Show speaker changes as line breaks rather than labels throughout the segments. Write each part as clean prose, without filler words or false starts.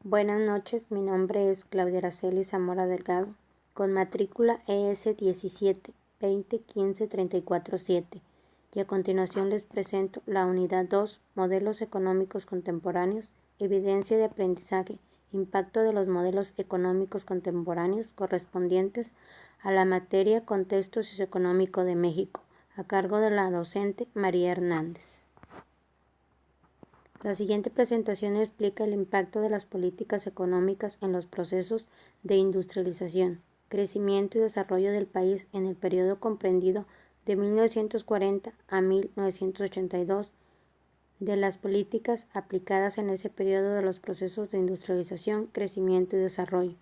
Buenas noches, mi nombre es Claudia Araceli Zamora Delgado, con matrícula ES 17 20 15 34 7, y a continuación les presento la unidad 2, Modelos Económicos Contemporáneos, Evidencia de Aprendizaje, Impacto de los Modelos Económicos Contemporáneos correspondientes a la materia Contexto Socioeconómico de México, a cargo de la docente María Hernández. La siguiente presentación explica el impacto de las políticas económicas en los procesos de industrialización, crecimiento y desarrollo del país en el periodo comprendido de 1940 a 1982, de las políticas aplicadas en ese periodo de los procesos de industrialización, crecimiento y desarrollo.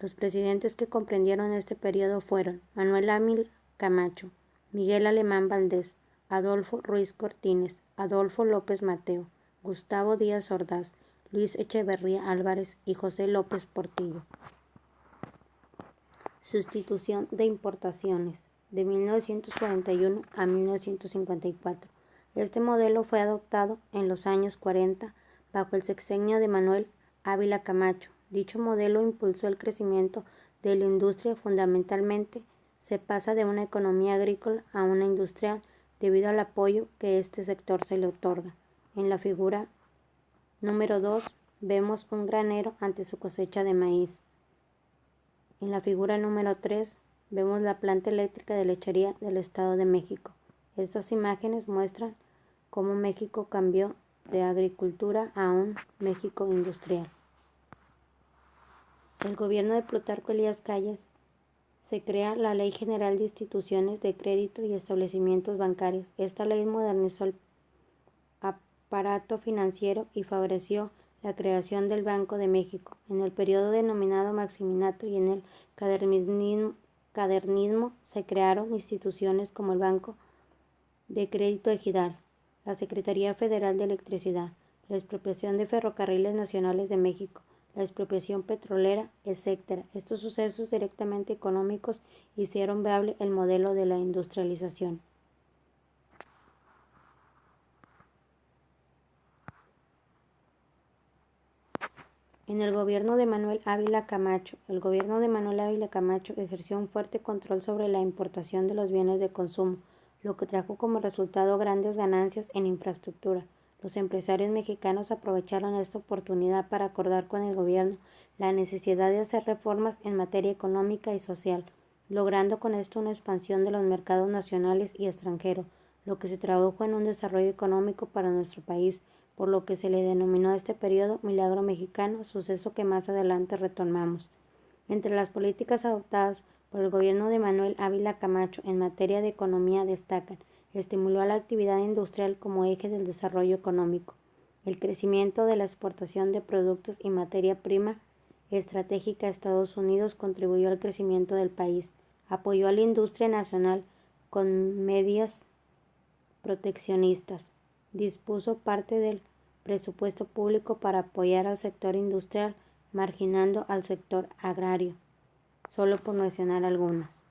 Los presidentes que comprendieron este periodo fueron Manuel Ávila Camacho, Miguel Alemán Valdés, Adolfo Ruiz Cortines, Adolfo López Mateo, Gustavo Díaz Ordaz, Luis Echeverría Álvarez y José López Portillo. Sustitución de importaciones de 1941 a 1954. Este modelo fue adoptado en los años 40 bajo el sexenio de Manuel Ávila Camacho. Dicho modelo impulsó el crecimiento de la industria. Fundamentalmente se pasa de una economía agrícola a una industrial debido al apoyo que este sector se le otorga. En la figura número 2 vemos un granero ante su cosecha de maíz. En la figura número 3 vemos la planta eléctrica de lechería del Estado de México. Estas imágenes muestran cómo México cambió de agricultura a un México industrial. El gobierno de Plutarco Elías Calles se crea la Ley General de Instituciones de Crédito y Establecimientos Bancarios. Esta ley modernizó el aparato financiero y favoreció la creación del Banco de México. En el periodo denominado Maximianato y en el cadernismo se crearon instituciones como el Banco de Crédito Ejidal, la Secretaría Federal de Electricidad, la expropiación de Ferrocarriles Nacionales de México, la expropiación petrolera, etc. Estos sucesos directamente económicos hicieron viable el modelo de la industrialización. En el gobierno de Manuel Ávila Camacho, ejerció un fuerte control sobre la importación de los bienes de consumo, lo que trajo como resultado grandes ganancias en infraestructura. Los empresarios mexicanos aprovecharon esta oportunidad para acordar con el gobierno la necesidad de hacer reformas en materia económica y social, logrando con esto una expansión de los mercados nacionales y extranjeros, lo que se tradujo en un desarrollo económico para nuestro país, por lo que se le denominó a este periodo Milagro Mexicano, suceso que más adelante retomamos. Entre las políticas adoptadas por el gobierno de Manuel Ávila Camacho en materia de economía destacan: estimuló a la actividad industrial como eje del desarrollo económico, el crecimiento de la exportación de productos y materia prima estratégica a Estados Unidos contribuyó al crecimiento del país, apoyó a la industria nacional con medidas proteccionistas, dispuso parte del presupuesto público para apoyar al sector industrial, marginando al sector agrario, solo por mencionar algunas.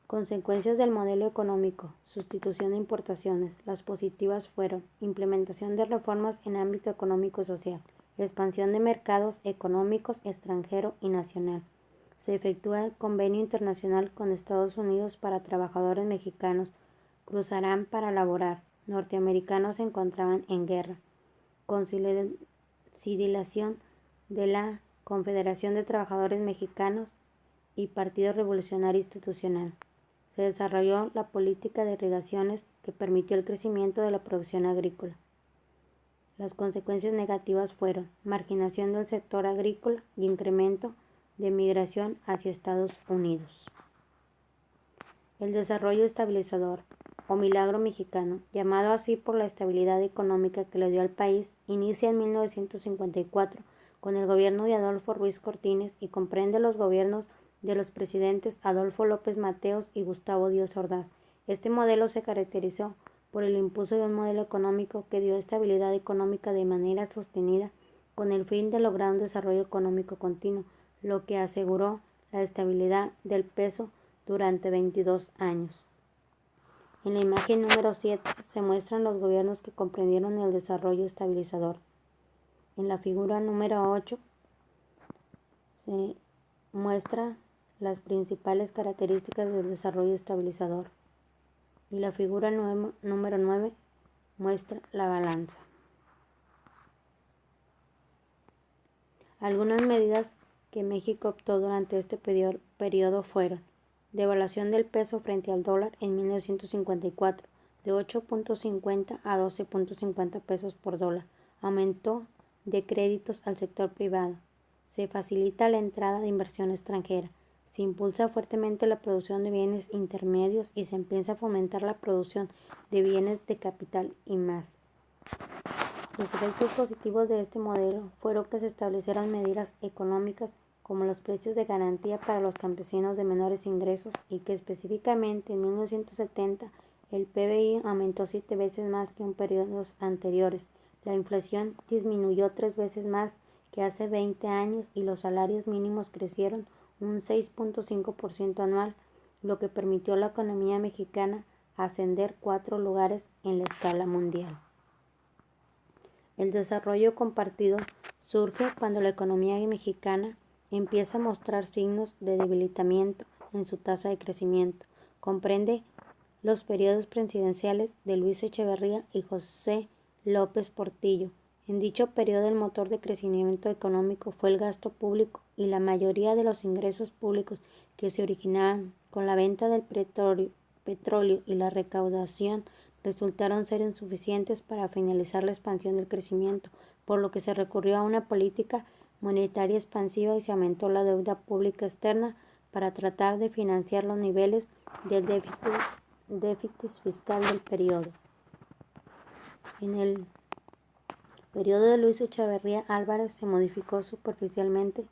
Consecuencias del modelo económico: sustitución de importaciones. Las positivas fueron: implementación de reformas en ámbito económico y social, expansión de mercados económicos extranjero y nacional. Se efectúa el convenio internacional con Estados Unidos para trabajadores mexicanos cruzarán para laborar. Norteamericanos se encontraban en guerra. Conciliación de la Confederación de Trabajadores Mexicanos y Partido Revolucionario Institucional. Se desarrolló la política de irrigaciones que permitió el crecimiento de la producción agrícola. Las consecuencias negativas fueron marginación del sector agrícola y incremento de migración hacia Estados Unidos. El desarrollo estabilizador o Milagro Mexicano, llamado así por la estabilidad económica que le dio al país, inicia en 1954 con el gobierno de Adolfo Ruiz Cortines y comprende los gobiernos de los presidentes Adolfo López Mateos y Gustavo Díaz Ordaz. Este modelo se caracterizó por el impulso de un modelo económico que dio estabilidad económica de manera sostenida con el fin de lograr un desarrollo económico continuo, lo que aseguró la estabilidad del peso durante 22 años. En la imagen número 7 se muestran los gobiernos que comprendieron el desarrollo estabilizador. En la figura número 8 se muestra las principales características del desarrollo estabilizador. Y la figura número 9 muestra la balanza. Algunas medidas que México optó durante este periodo fueron: devaluación del peso frente al dólar en 1954 de 8.50 a 12.50 pesos por dólar, aumento de créditos al sector privado, se facilita la entrada de inversión extranjera, se impulsa fuertemente la producción de bienes intermedios y se empieza a fomentar la producción de bienes de capital y más. Los efectos positivos de este modelo fueron que se establecieron medidas económicas como los precios de garantía para los campesinos de menores ingresos y que específicamente en 1970 el PBI aumentó 7 veces más que en periodos anteriores, la inflación disminuyó 3 veces más que hace 20 años y los salarios mínimos crecieron un 6.5% anual, lo que permitió a la economía mexicana ascender 4 lugares en la escala mundial. El desarrollo compartido surge cuando la economía mexicana empieza a mostrar signos de debilitamiento en su tasa de crecimiento. Comprende los periodos presidenciales de Luis Echeverría y José López Portillo. En dicho periodo el motor de crecimiento económico fue el gasto público y la mayoría de los ingresos públicos que se originaban con la venta del petróleo y la recaudación resultaron ser insuficientes para finalizar la expansión del crecimiento, por lo que se recurrió a una política monetaria expansiva y se aumentó la deuda pública externa para tratar de financiar los niveles del déficit fiscal del periodo. En el periodo de Luis Echeverría Álvarez se modificó superficialmente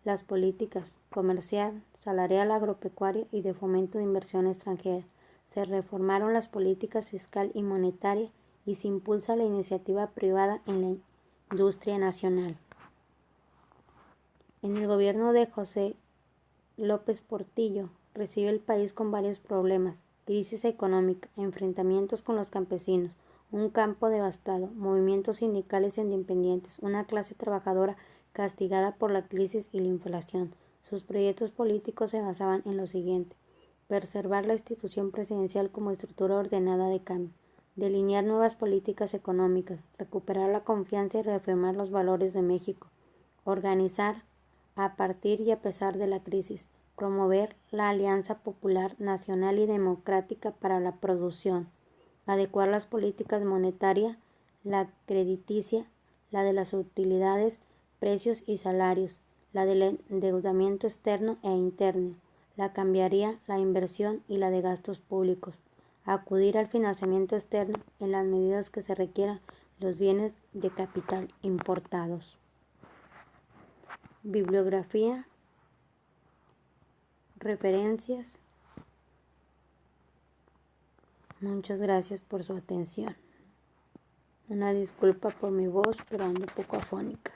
las políticas comercial, salarial, agropecuaria y de fomento de inversión extranjera. Se reformaron las políticas fiscal y monetaria y se impulsa la iniciativa privada en la industria nacional. En el gobierno de José López Portillo recibe el país con varios problemas: crisis económica, enfrentamientos con los campesinos, un campo devastado, movimientos sindicales independientes, una clase trabajadora castigada por la crisis y la inflación. Sus proyectos políticos se basaban en lo siguiente: preservar la institución presidencial como estructura ordenada de cambio, delinear nuevas políticas económicas, recuperar la confianza y reafirmar los valores de México, organizar a partir y a pesar de la crisis, promover la alianza popular, nacional y democrática para la producción, adecuar las políticas monetarias, la crediticia, la de las utilidades, precios y salarios, la del endeudamiento externo e interno, la cambiaría, la inversión y la de gastos públicos, acudir al financiamiento externo en las medidas que se requieran los bienes de capital importados. Bibliografía, referencias. Muchas gracias por su atención. Una disculpa por mi voz, pero ando un poco afónica.